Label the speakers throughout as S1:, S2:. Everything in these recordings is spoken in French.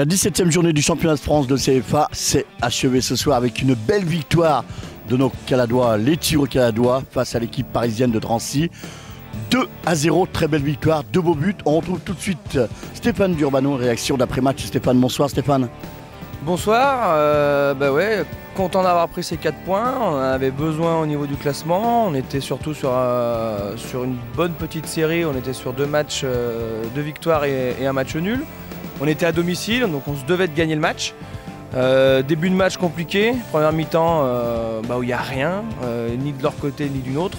S1: La 17e journée du championnat de France de CFA s'est achevée ce soir avec une belle victoire de nos Caladois, les Tigres caladois, face à l'équipe parisienne de Drancy. 2-0, très belle victoire, 2 beaux buts. On retrouve tout de suite Stéphane Durbano, réaction d'après-match. Stéphane, bonsoir Stéphane.
S2: Bonsoir, content d'avoir pris ces 4 points, on en avait besoin au niveau du classement, on était surtout sur une bonne petite série, on était sur 2 matchs, 2 victoires et un match nul. On était à domicile, donc on se devait de gagner le match. Début de match compliqué, première mi-temps où il n'y a rien, ni de leur côté ni d'une autre.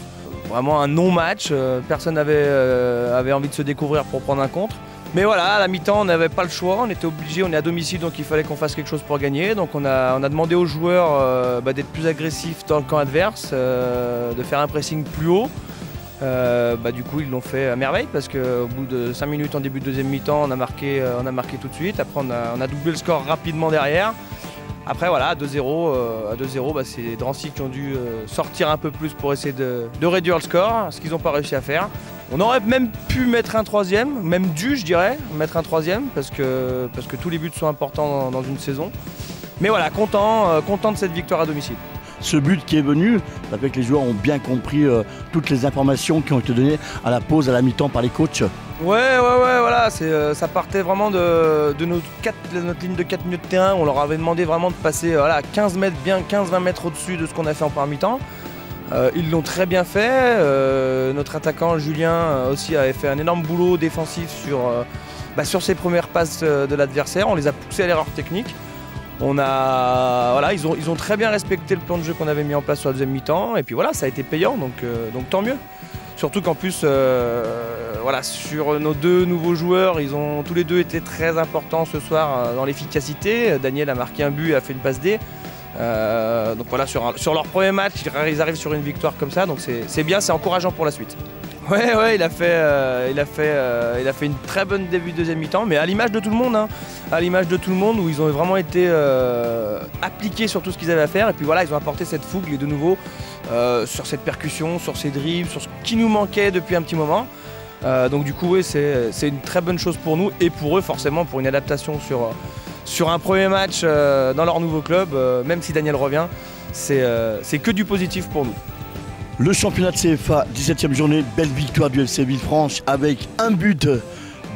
S2: Vraiment un non-match, personne n'avait envie de se découvrir pour prendre un contre. Mais voilà, à la mi-temps, on n'avait pas le choix, on était obligé, on est à domicile, donc il fallait qu'on fasse quelque chose pour gagner. Donc on a demandé aux joueurs d'être plus agressifs dans le camp adverse, de faire un pressing plus haut. Du coup, ils l'ont fait à merveille parce qu'au bout de 5 minutes en début de deuxième mi-temps, on a marqué tout de suite. Après, on a doublé le score rapidement derrière. Après, voilà, à 2-0, c'est Drancy qui ont dû sortir un peu plus pour essayer de réduire le score, ce qu'ils n'ont pas réussi à faire. On aurait même pu mettre un troisième, même dû, je dirais, mettre un troisième, parce que tous les buts sont importants dans une saison. Mais voilà, content de cette victoire à domicile.
S1: Ce but qui est venu, ça fait que les joueurs ont bien compris toutes les informations qui ont été données à la pause, à la mi-temps par les coachs.
S2: Ouais, voilà, ça partait vraiment de notre ligne de 4 milieux de terrain. On leur avait demandé vraiment de passer 15-20 mètres au-dessus de ce qu'on a fait en première mi-temps. Ils l'ont très bien fait. Notre attaquant Julien aussi avait fait un énorme boulot défensif sur ses premières passes de l'adversaire. On les a poussés à l'erreur technique. Ils ont très bien respecté le plan de jeu qu'on avait mis en place sur la deuxième mi-temps. Et puis voilà, ça a été payant, donc tant mieux. Surtout qu'en plus, sur nos 2 nouveaux joueurs, ils ont tous les 2 été très importants ce soir dans l'efficacité. Daniel a marqué un but et a fait une passe D. Sur leur premier match, ils arrivent sur une victoire comme ça, donc c'est bien, c'est encourageant pour la suite. Ouais, il a fait une très bonne début de deuxième mi-temps, mais à l'image de tout le monde, à l'image de tout le monde, où ils ont vraiment été appliqués sur tout ce qu'ils avaient à faire, et puis voilà, ils ont apporté cette fougue, les 2 nouveaux, sur cette percussion, sur ces dribbles, sur ce qui nous manquait depuis un petit moment. Donc du coup, oui, c'est une très bonne chose pour nous, et pour eux forcément, pour une adaptation sur un premier match dans leur nouveau club, même si Daniel revient, c'est que du positif pour nous.
S1: Le championnat de CFA, 17e journée, belle victoire du FC Villefranche avec un but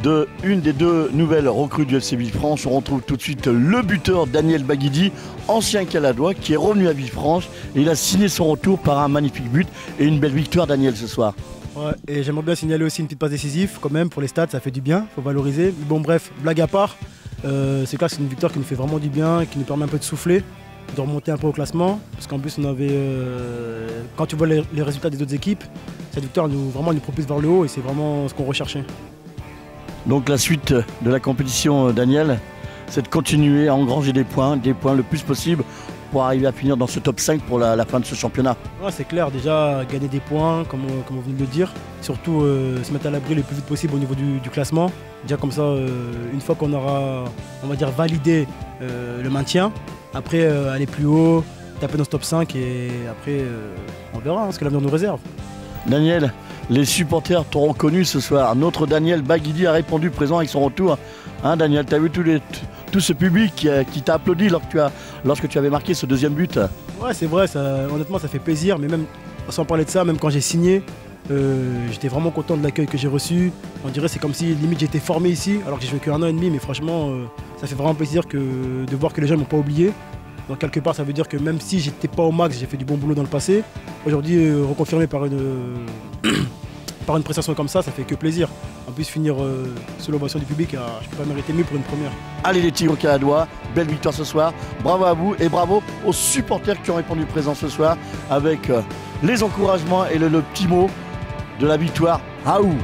S1: de une des 2 nouvelles recrues du FC Villefranche. On retrouve tout de suite le buteur Daniel Baguidi, ancien Caladois, qui est revenu à Villefranche et il a signé son retour par un magnifique but et une belle victoire Daniel ce soir.
S3: Ouais, et j'aimerais bien signaler aussi une petite passe décisive quand même pour les stats, ça fait du bien, faut valoriser. Bon bref, blague à part, c'est clair que c'est une victoire qui nous fait vraiment du bien, qui nous permet un peu de souffler, de remonter un peu au classement, parce qu'en plus on avait, quand tu vois les résultats des autres équipes, cette victoire nous propulse vers le haut et c'est vraiment ce qu'on recherchait.
S1: Donc la suite de la compétition, Daniel, c'est de continuer à engranger des points le plus possible pour arriver à finir dans ce top 5 pour la fin de ce championnat.
S3: Ouais, c'est clair, déjà gagner des points, comme on vient de le dire, surtout se mettre à l'abri le plus vite possible au niveau du classement. Déjà comme ça, une fois qu'on aura, on va dire, validé le maintien, après aller plus haut, taper dans ce top 5 et après on verra ce que l'avenir nous réserve.
S1: Daniel, les supporters t'ont reconnu ce soir. Notre Daniel Baguidi a répondu présent avec son retour. Daniel, tu as vu tout ce public qui t'a applaudi lorsque tu avais marqué ce deuxième but.
S3: Ouais, c'est vrai, honnêtement ça fait plaisir, mais même sans parler de ça, même quand j'ai signé, j'étais vraiment content de l'accueil que j'ai reçu. On dirait c'est comme si limite j'étais formé ici, alors que j'ai joué qu'un an et demi, mais franchement ça fait vraiment plaisir de voir que les gens ne m'ont pas oublié. Donc quelque part ça veut dire que même si j'étais pas au max, j'ai fait du bon boulot dans le passé. Aujourd'hui reconfirmé par une prestation comme ça fait que plaisir. En plus finir sous l'ovation du public, je peux pas mériter mieux pour une première.
S1: Allez les Tigres caladois, belle victoire ce soir. Bravo à vous et bravo aux supporters qui ont répondu présent ce soir avec les encouragements et le petit mot de la victoire. Aou!